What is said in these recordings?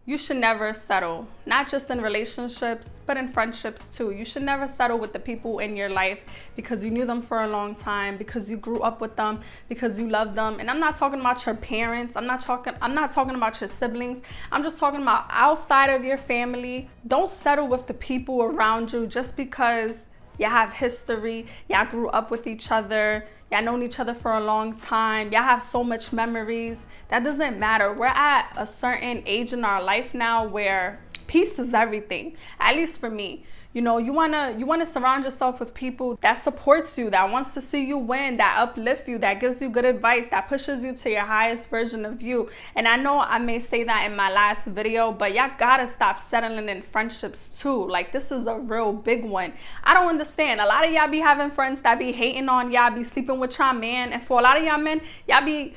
You should never settle, not just in relationships, but in friendships too. You should never settle with the people in your life because you knew them for a long time, because you grew up with them, because you love them. And I'm not talking about your parents. I'm not talking about your siblings. I'm just talking about outside of your family. Don't settle with the people around you just because y'all have history, y'all grew up with each other, y'all known each other for a long time, y'all have so much memories. That doesn't matter. We're at a certain age in our life now where peace is everything, at least for me. You know, you wanna surround yourself with people that supports you, that wants to see you win, that uplift you, that gives you good advice, that pushes you to your highest version of you. And I know I may say that in my last video, but y'all gotta stop settling in friendships too. Like, this is a real big one. I don't understand. A lot of y'all be having friends that be hating on y'all, be sleeping with y'all man, and for a lot of y'all men, y'all be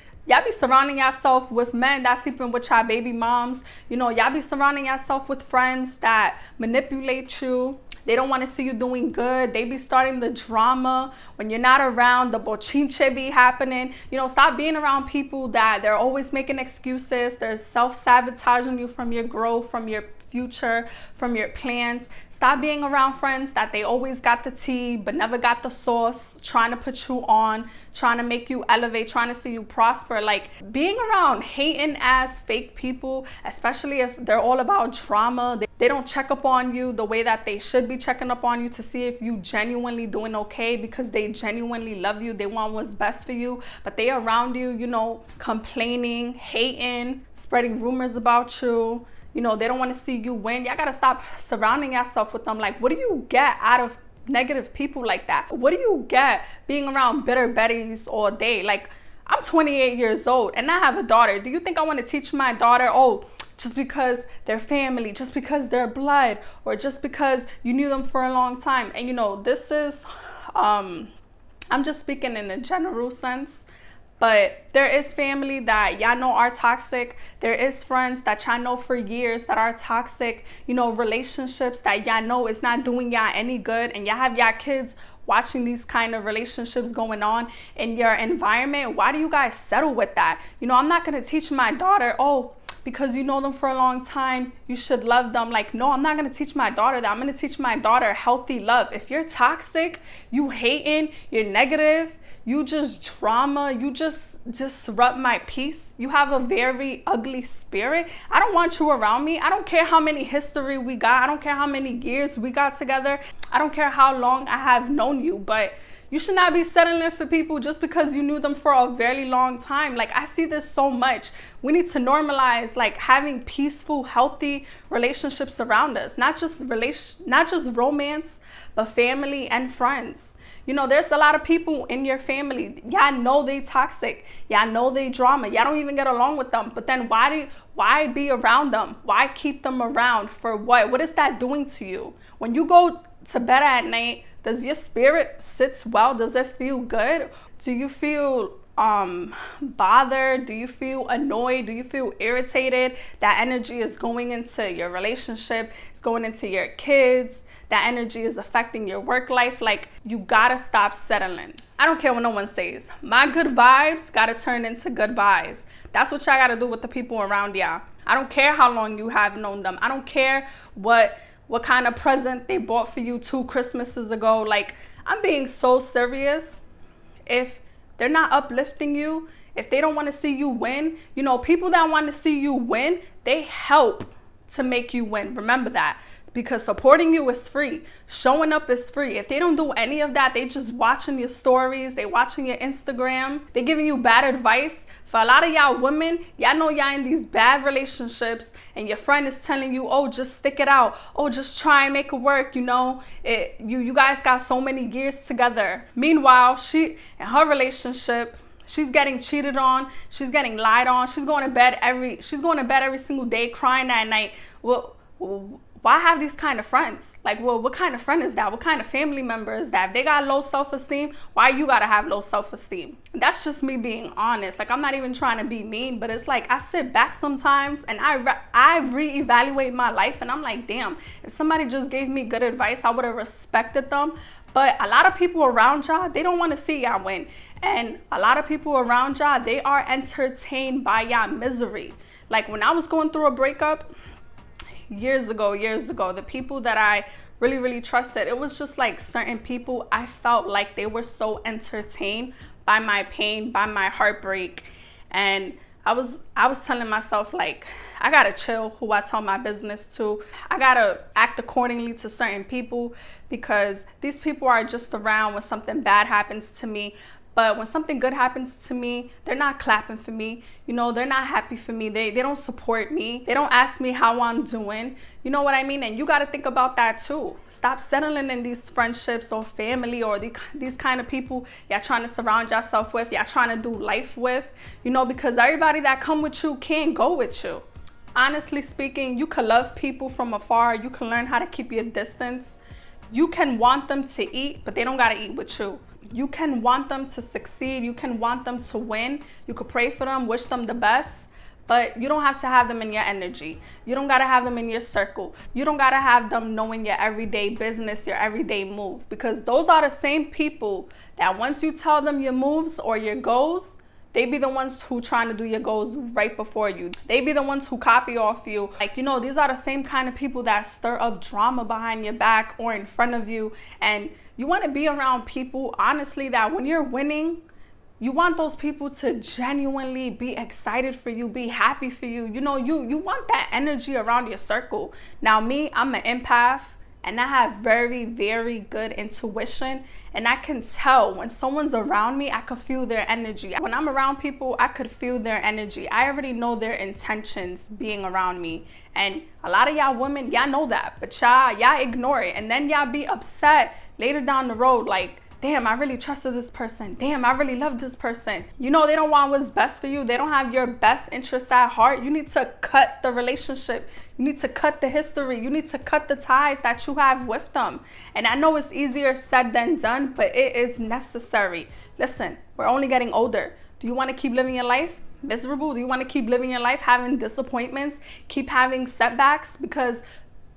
surrounding yourself with men that sleeping with y'all baby moms. You know, y'all be surrounding yourself with friends that manipulate you. They don't want to see you doing good. They be starting the drama when you're not around. The bochinche be happening. You know, stop being around people that they're always making excuses. They're self-sabotaging you from your growth, from your future, from your plans. Stop being around friends that they always got the tea but never got the sauce, trying to put you on, trying to make you elevate, trying to see you prosper. Like, being around hating ass fake people, especially if they're all about drama, they don't check up on you the way that they should be checking up on you to see if you genuinely doing okay, because they genuinely love you, they want what's best for you, but they around you, you know, complaining, hating, spreading rumors about you. You know, they don't want to see you win. Y'all gotta stop surrounding yourself with them. Like, what do you get out of negative people like that? What do you get being around bitter Bettys all day? Like, I'm 28 years old and I have a daughter. Do you think I want to teach my daughter, oh, just because they're family, just because they're blood, or just because you knew them for a long time? And you know, this is, I'm just speaking in a general sense. But there is family that y'all know are toxic. There is friends that y'all know for years that are toxic. You know, relationships that y'all know is not doing y'all any good. And y'all have y'all kids watching these kind of relationships going on in your environment. Why do you guys settle with that? You know, I'm not going to teach my daughter, oh, because you know them for a long time, you should love them. Like, no, I'm not going to teach my daughter that. I'm going to teach my daughter healthy love. If you're toxic, you hating, you're negative, you just drama, you just disrupt my peace, you have a very ugly spirit, I don't want you around me. I don't care how many history we got. I don't care how many years we got together. I don't care how long I have known you, but you should not be settling for people just because you knew them for a very long time. Like, I see this so much. We need to normalize like having peaceful, healthy relationships around us. Not just romance, but family and friends. You know, there's a lot of people in your family. Y'all know they toxic. Y'all know they drama. Y'all don't even get along with them. But then why be around them? Why keep them around? For what? What is that doing to you? When you go to bed at night, does your spirit sit well? Does it feel good? Do you feel bothered? Do you feel annoyed? Do you feel irritated? That energy is going into your relationship. It's going into your kids. That energy is affecting your work life. Like, you gotta stop settling. I don't care what no one says. My good vibes gotta turn into good buys. That's what y'all gotta do with the people around y'all. I don't care how long you have known them. I don't care what kind of present they bought for you 2 Christmases ago. Like, I'm being so serious. If they're not uplifting you, if they don't want to see you win, you know, people that want to see you win, they help to make you win. Remember that. Because supporting you is free. Showing up is free. If they don't do any of that, they just watching your stories, they watching your Instagram, they giving you bad advice. For a lot of y'all women, y'all know y'all in these bad relationships and your friend is telling you, oh, just stick it out. Oh, just try and make it work. You know, you guys got so many years together. Meanwhile, she, in her relationship, she's getting cheated on. She's getting lied on. She's going to bed every single day crying that night. Well, why have these kind of friends? Like, well, what kind of friend is that? What kind of family member is that? If they got low self-esteem, why you gotta have low self-esteem? That's just me being honest. Like, I'm not even trying to be mean, but it's like I sit back sometimes and I reevaluate my life, and I'm like, damn, if somebody just gave me good advice, I would have respected them. But a lot of people around y'all, they don't want to see y'all win. And a lot of people around y'all, they are entertained by y'all misery. Like, when I was going through a breakup years ago, the people that I really trusted, it was just like certain people, I felt like they were so entertained by my pain, by my heartbreak. And I was telling myself, like, I gotta chill who I tell my business to. I gotta act accordingly to certain people, because these people are just around when something bad happens to me. But when something good happens to me, they're not clapping for me. You know, they're not happy for me. They don't support me. They don't ask me how I'm doing. You know what I mean? And you got to think about that too. Stop settling in these friendships or family or these kind of people y'all trying to surround yourself with, y'all trying to do life with, you know, because everybody that come with you can't go with you. Honestly speaking, you can love people from afar. You can learn how to keep your distance. You can want them to eat, but they don't got to eat with you. You can want them to succeed. You can want them to win. You could pray for them, wish them the best, but you don't have to have them in your energy. You don't got to have them in your circle. You don't got to have them knowing your everyday business, your everyday move, because those are the same people that once you tell them your moves or your goals, they be the ones who trying to do your goals right before you. They be the ones who copy off you. Like, you know, these are the same kind of people that stir up drama behind your back or in front of you. And you want to be around people, honestly, that when you're winning, you want those people to genuinely be excited for you, be happy for you. You know, you want that energy around your circle. Now, me, I'm an empath. And I have very good intuition. And I can tell when someone's around me, I could feel their energy. When I'm around people, I could feel their energy. I already know their intentions being around me. And a lot of y'all women, y'all know that. But y'all ignore it. And then y'all be upset later down the road, like, damn, I really trusted this person. Damn, I really love this person. You know, they don't want what's best for you. They don't have your best interests at heart. You need to cut the relationship. You need to cut the history. You need to cut the ties that you have with them. And I know it's easier said than done, but it is necessary. Listen, we're only getting older. Do you want to keep living your life miserable? Do you want to keep living your life having disappointments, keep having setbacks? Because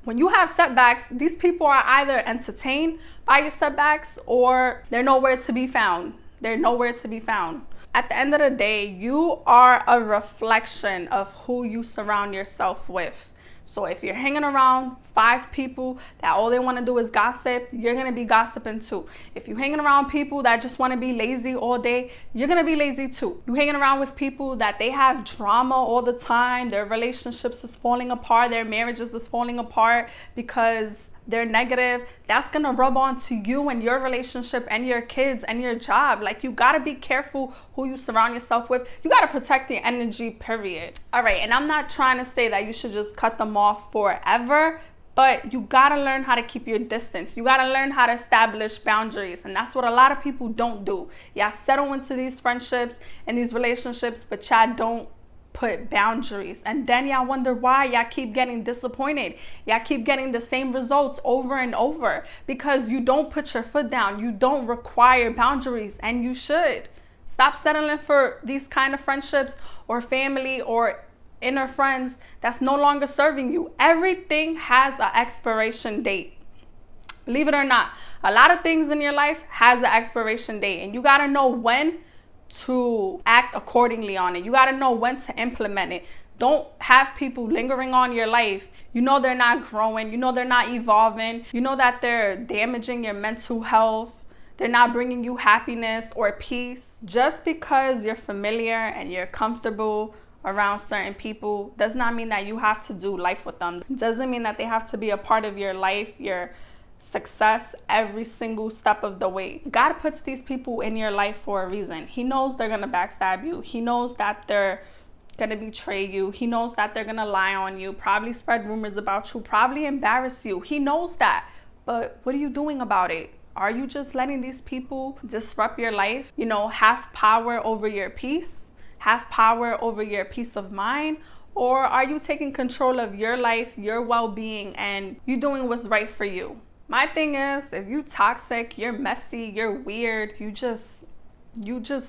when you have setbacks, these people are either entertained by your setbacks or they're nowhere to be found. They're nowhere to be found. At the end of the day, you are a reflection of who you surround yourself with. So if you're hanging around 5 people that all they want to do is gossip, you're going to be gossiping too. If you're hanging around people that just want to be lazy all day, you're going to be lazy too. You're hanging around with people that they have drama all the time, their relationships is falling apart, their marriages is falling apart because they're negative, that's gonna rub onto you and your relationship and your kids and your job. Like, you gotta be careful who you surround yourself with. You gotta protect your energy, period. All right, and I'm not trying to say that you should just cut them off forever, but you gotta learn how to keep your distance. You gotta learn how to establish boundaries, and that's what a lot of people don't do. Y'all settle into these friendships and these relationships, but y'all don't put boundaries, and then y'all wonder why y'all keep getting disappointed. Y'all keep getting the same results over and over because you don't put your foot down. You don't require boundaries, and you should. Stop settling for these kind of friendships or family or inner friends that's no longer serving you. Everything has an expiration date. Believe it or not, a lot of things in your life has an expiration date, and you got to know when to act accordingly on it. You got to know when to implement it. Don't have people lingering on your life. You know they're not growing. You know they're not evolving. You know that they're damaging your mental health. They're not bringing you happiness or peace. Just because you're familiar and you're comfortable around certain people does not mean that you have to do life with them. It doesn't mean that they have to be a part of your life, your success every single step of the way. God puts these people in your life for a reason. He knows they're gonna backstab you. He knows that they're gonna betray you. He knows that they're gonna lie on you, probably spread rumors about you, probably embarrass you. He knows that. But what are you doing about it? Are you just letting these people disrupt your life? You know, have power over your peace, have power over your peace of mind? Or are you taking control of your life, your well-being, and you doing what's right for you? My thing is, if you toxic, you're messy, you're weird, you just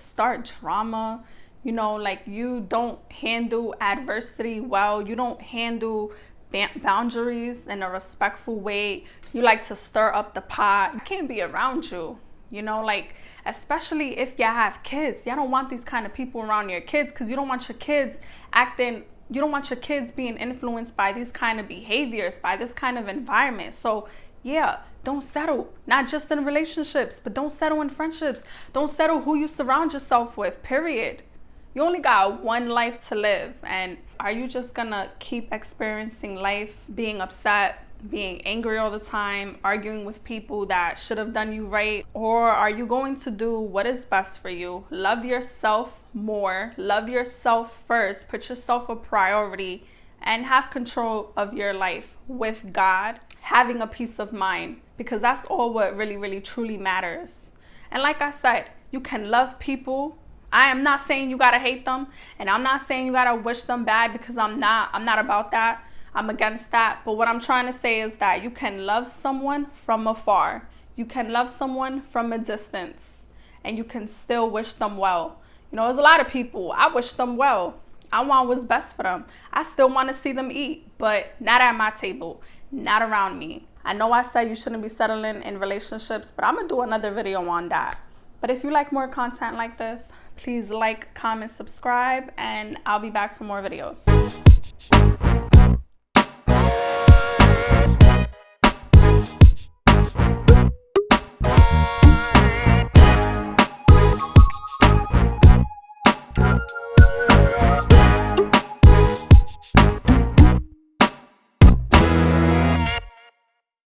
start drama, you know, like you don't handle adversity well, you don't handle boundaries in a respectful way, you like to stir up the pot, I can't be around you. You know, like, especially if you have kids, y'all don't want these kind of people around your kids, because you don't want your kids being influenced by these kind of behaviors, by this kind of environment. So yeah, don't settle, not just in relationships, but don't settle in friendships. Don't settle who you surround yourself with, period. You only got one life to live. And are you just gonna keep experiencing life, being upset, being angry all the time, arguing with people that should have done you right? Or are you going to do what is best for you? Love yourself more, love yourself first, put yourself a priority, and have control of your life with God, having a peace of mind, because that's all what really, really, truly matters. And like I said, you can love people. I am not saying you gotta hate them, and I'm not saying you gotta wish them bad, because I'm not about that. I'm against that. But what I'm trying to say is that you can love someone from afar. You can love someone from a distance, and you can still wish them well. You know, there's a lot of people, I wish them well. I want what's best for them. I still want to see them eat, but not at my table, not around me. I know I said you shouldn't be settling in relationships, but I'm going to do another video on that. But if you like more content like this, please like, comment, subscribe, and I'll be back for more videos.